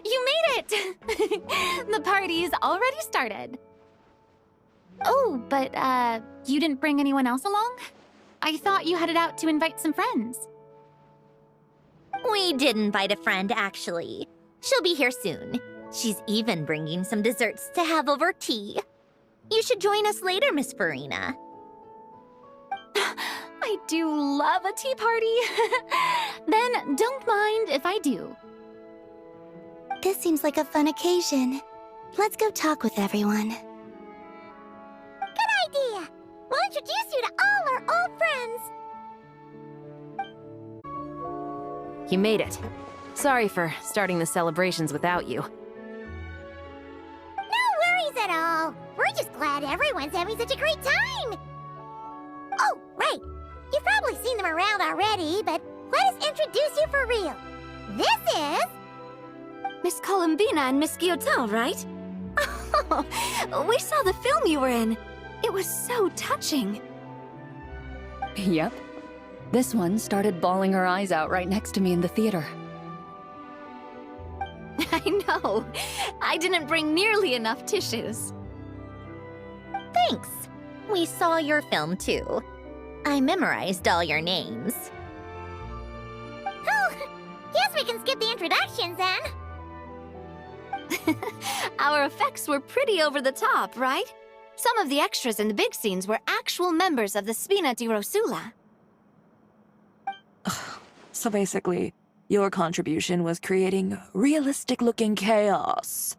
You made it! The party's already started. Oh, but, you didn't bring anyone else along? I thought you headed out to invite some friends. We did invite a friend, actually. She'll be here soon. She's even bringing some desserts to have over tea. You should join us later, Miss Farina. I do love a tea party. Then don't mind if I do. This seems like a fun occasion. Let's go talk with everyone. Good idea! We'll introduce you to all our old friends. You made it. Sorry for starting the celebrations without you. No worries at all. We're just glad everyone's having such a great time. Oh, right. You've probably seen them around already, but let us introduce you for real. This is... Miss Columbina and Miss Guillotin, right? Oh, we saw the film you were in. It was so touching. Yep. This one started bawling her eyes out right next to me in the theater. I know. I didn't bring nearly enough tissues. Thanks. We saw your film, too. I memorized all your names. Oh, guess we can skip the introductions, then. Our effects were pretty over the top, right? Some of the extras in the big scenes were actual members of the Spina di Rosula. So basically, your contribution was creating realistic-looking chaos.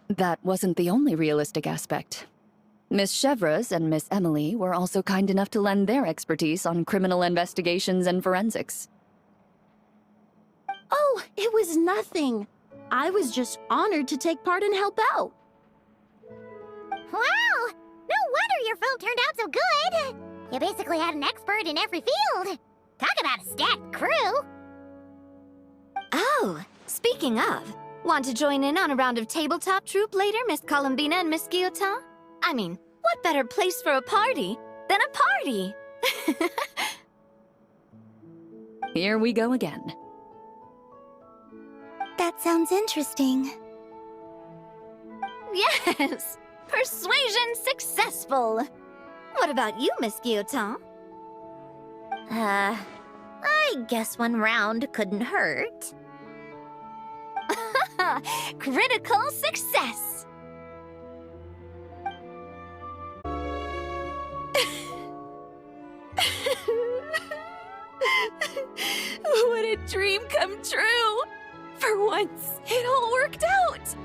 That wasn't the only realistic aspect. Miss Chevres and Miss Emily were also kind enough to lend their expertise on criminal investigations and forensics. Oh, it was nothing. I was just honored to take part and help out. Wow! No wonder your film turned out so good! You basically had an expert in every field. Talk about a stacked crew! Oh, speaking of, want to join in on a round of tabletop troupe later, Miss Columbina and Miss Guillotin? I mean, what better place for a party than a party? Here we go again. That sounds interesting. Yes! Persuasion successful! What about you, Miss Guillotin? I guess one round couldn't hurt. Critical success! What a dream come true! For once, it all worked out!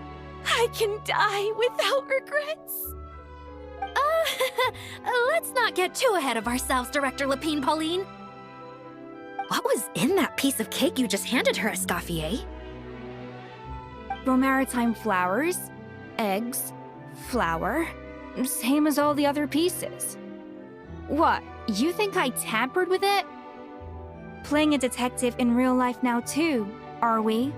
I can die without regrets! Let's not get too ahead of ourselves, Director Lapine Pauline. What was in that piece of cake you just handed her, Escoffier? Maritime flowers, eggs, flour, same as all the other pieces. What, you think I tampered with it? Playing a detective in real life now too, are we?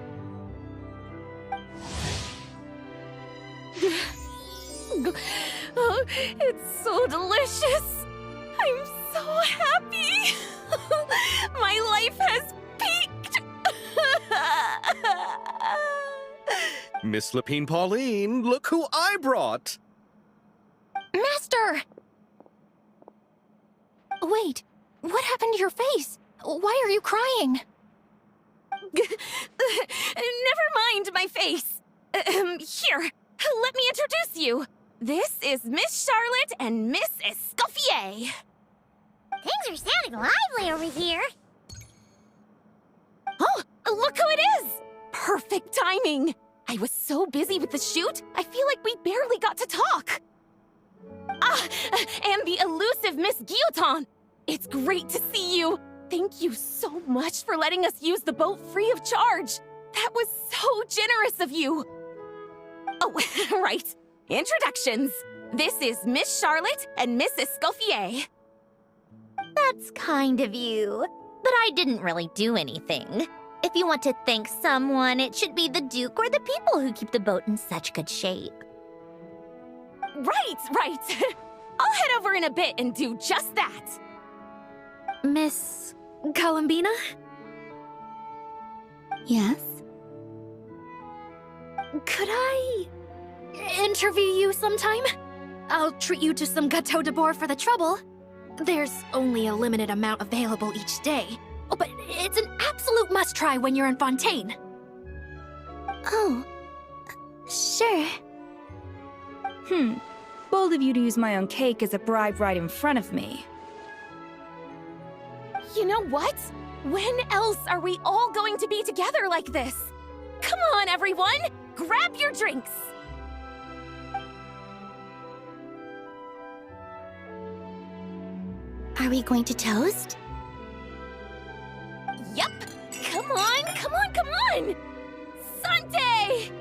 Oh, it's so delicious! I'm so happy! My life has peaked! Miss Lapine Pauline, look who I brought! Master! Wait, what happened to your face? Why are you crying? Never mind my face. Here, let me introduce you. This is Miss Charlotte and Miss Escoffier. Things are sounding lively over here. Oh, look who it is! Perfect timing. I was so busy with the shoot, I feel like we barely got to talk. Ah, and the elusive Miss Guillotin. It's great to see you. Thank you so much for letting us use the boat free of charge. That was so generous of you. Oh, right. Introductions. This is Miss Charlotte and Miss Escoffier. That's kind of you. But I didn't really do anything. If you want to thank someone, it should be the Duke or the people who keep the boat in such good shape. Right. I'll head over in a bit and do just that. Miss Columbina? Yes? Could I interview you sometime? I'll treat you to some gâteau de bord for the trouble. There's only a limited amount available each day. Oh, but it's an absolute must-try when you're in Fontaine. Oh, sure. Bold of you to use my own cake as a bribe right in front of me. You know what? When else are we all going to be together like this? Come on, everyone! Grab your drinks! Are we going to toast? Yep! Come on, come on, come on! Sante!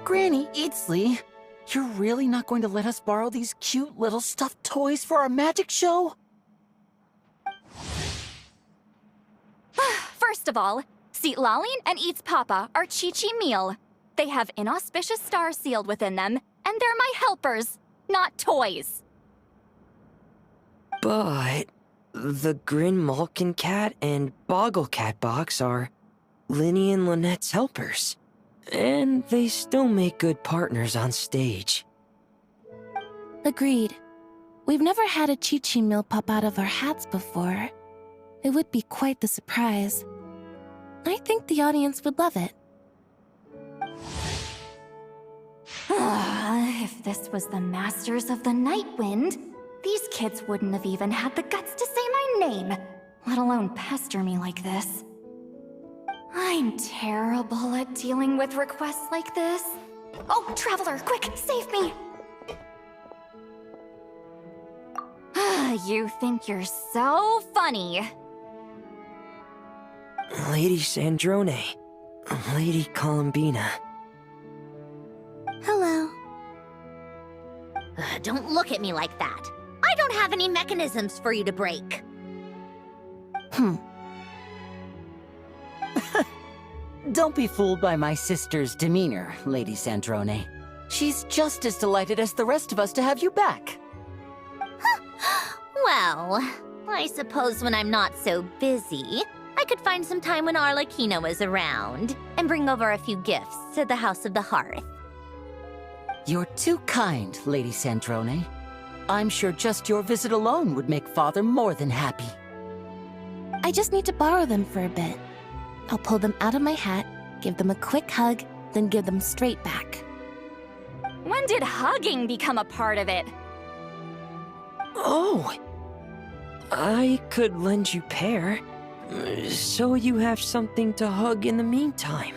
Granny Eatsley, you're really not going to let us borrow these cute little stuffed toys for our magic show? First of all, Seat Laline and Eats Papa are Chi-Chi meal. They have inauspicious stars sealed within them, and they're my helpers, not toys. But the Grin Malkin Cat and Boggle Cat box are Linny and Lynette's helpers. And they still make good partners on stage. Agreed. We've never had a Chi-Chi meal pop out of our hats before. It would be quite the surprise. I think the audience would love it. If this was the Masters of the Night Wind, these kids wouldn't have even had the guts to say my name, let alone pester me like this. I'm terrible at dealing with requests like this. Oh, Traveler, quick, save me! You think you're so funny. Lady Sandrone, Lady Columbina. Hello. Don't look at me like that. I don't have any mechanisms for you to break. Don't be fooled by my sister's demeanor, Lady Sandrone. She's just as delighted as the rest of us to have you back. Well, I suppose when I'm not so busy, I could find some time when Arlecchino is around and bring over a few gifts to the House of the Hearth. You're too kind, Lady Sandrone. I'm sure just your visit alone would make Father more than happy. I just need to borrow them for a bit. I'll pull them out of my hat, give them a quick hug, then give them straight back. When did hugging become a part of it? Oh! I could lend you pair, so you have something to hug in the meantime.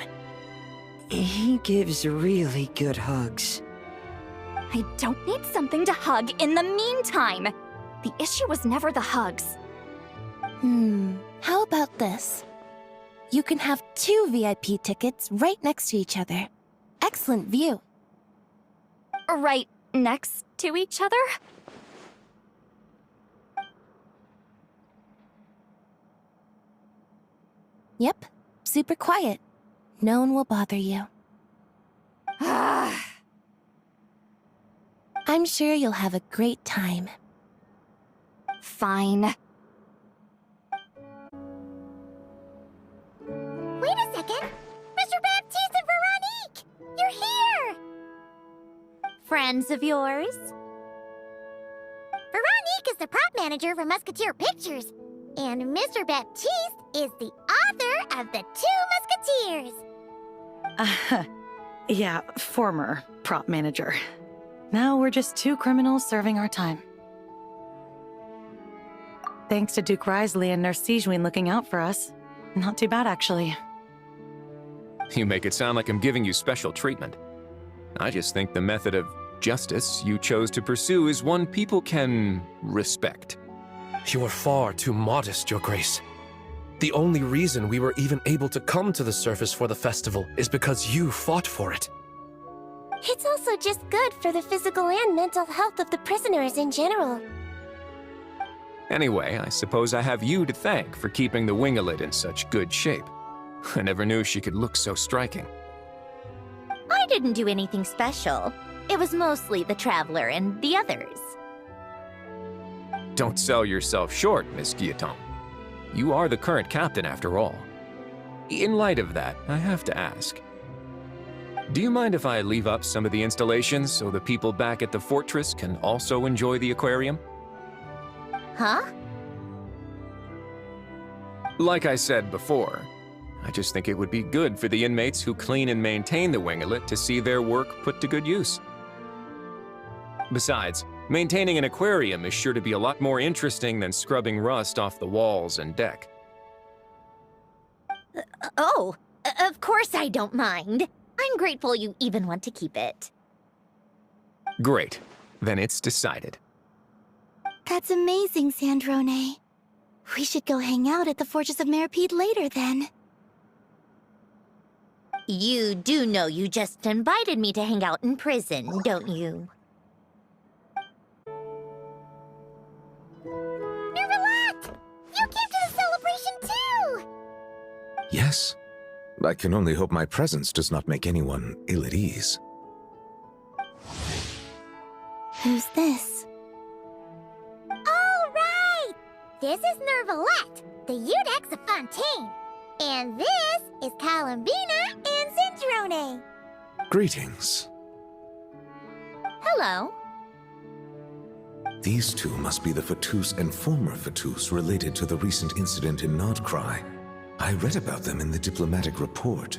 He gives really good hugs. I don't need something to hug in the meantime. The issue was never the hugs. How about this? You can have 2 VIP tickets right next to each other. Excellent view. Right next to each other? Yep, super quiet. No one will bother you. I'm sure you'll have a great time. Fine. Wait a second! Mr. Baptiste and Veronique! You're here! Friends of yours? Veronique is the prop manager for Musketeer Pictures, and Mr. Baptiste is the author of The 2 Musketeers. Yeah, former prop manager. Now we're just 2 criminals serving our time. Thanks to Duke Risley and Nurse Sigewin looking out for us. Not too bad, actually. You make it sound like I'm giving you special treatment. I just think the method of justice you chose to pursue is one people can respect. You are far too modest, Your Grace. The only reason we were even able to come to the surface for the festival is because you fought for it. It's also just good for the physical and mental health of the prisoners in general. Anyway, I suppose I have you to thank for keeping the wing-a-lid in such good shape. I never knew she could look so striking. I didn't do anything special. It was mostly the Traveler and the others. Don't sell yourself short, Miss Guillotin. You are the current captain after all. In light of that, I have to ask. Do you mind if I leave up some of the installations so the people back at the fortress can also enjoy the aquarium? Huh? Like I said before, I just think it would be good for the inmates who clean and maintain the winglet to see their work put to good use. Besides, maintaining an aquarium is sure to be a lot more interesting than scrubbing rust off the walls and deck. Of course I don't mind. I'm grateful you even want to keep it. Great. Then it's decided. That's amazing, Sandrone. We should go hang out at the Fortress of Meripede later, then. You do know you just invited me to hang out in prison, don't you? Nervalat! You came to the celebration too! Yes. I can only hope my presence does not make anyone ill at ease. Who's this? All right! This is Nervalat, the ludex of Fontaine. And this is Columbina and Cendrone. Greetings. Hello. These two must be the Fatus and former Fatus related to the recent incident in Nodcry. I read about them in the diplomatic report.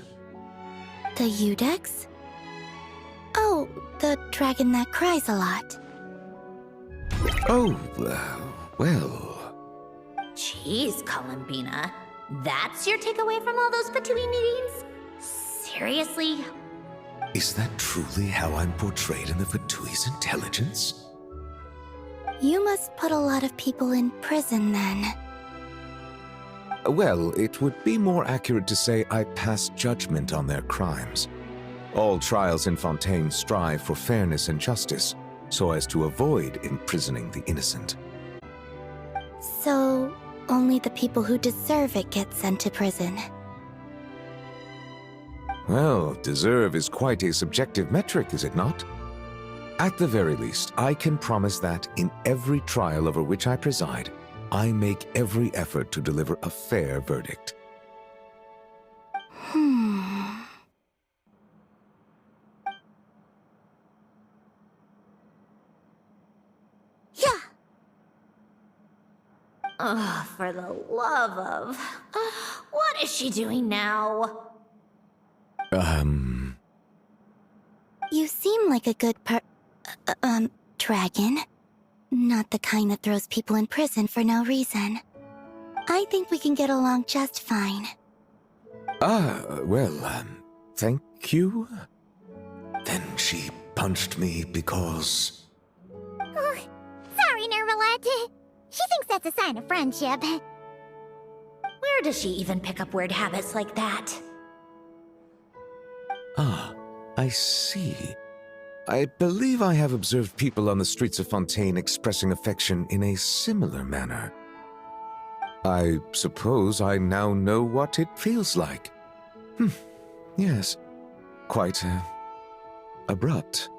The ludex? Oh, the dragon that cries a lot. Oh, well... Jeez, Columbina. That's your takeaway from all those Fatui meetings? Seriously? Is that truly how I'm portrayed in the Fatui's intelligence? You must put a lot of people in prison, then. Well, it would be more accurate to say I pass judgment on their crimes. All trials in Fontaine strive for fairness and justice, so as to avoid imprisoning the innocent. So, only the people who deserve it get sent to prison. Well, deserve is quite a subjective metric, is it not? At the very least, I can promise that in every trial over which I preside, I make every effort to deliver a fair verdict. Yeah. Oh, for the love of... what is she doing now? You seem like a good dragon. Not the kind that throws people in prison for no reason. I think we can get along just fine. Well, thank you? Then she punched me because... Oh, sorry, Nervalat. She thinks that's a sign of friendship. Where does she even pick up weird habits like that? Ah, I see. I believe I have observed people on the streets of Fontaine expressing affection in a similar manner. I suppose I now know what it feels like. Yes, quite abrupt.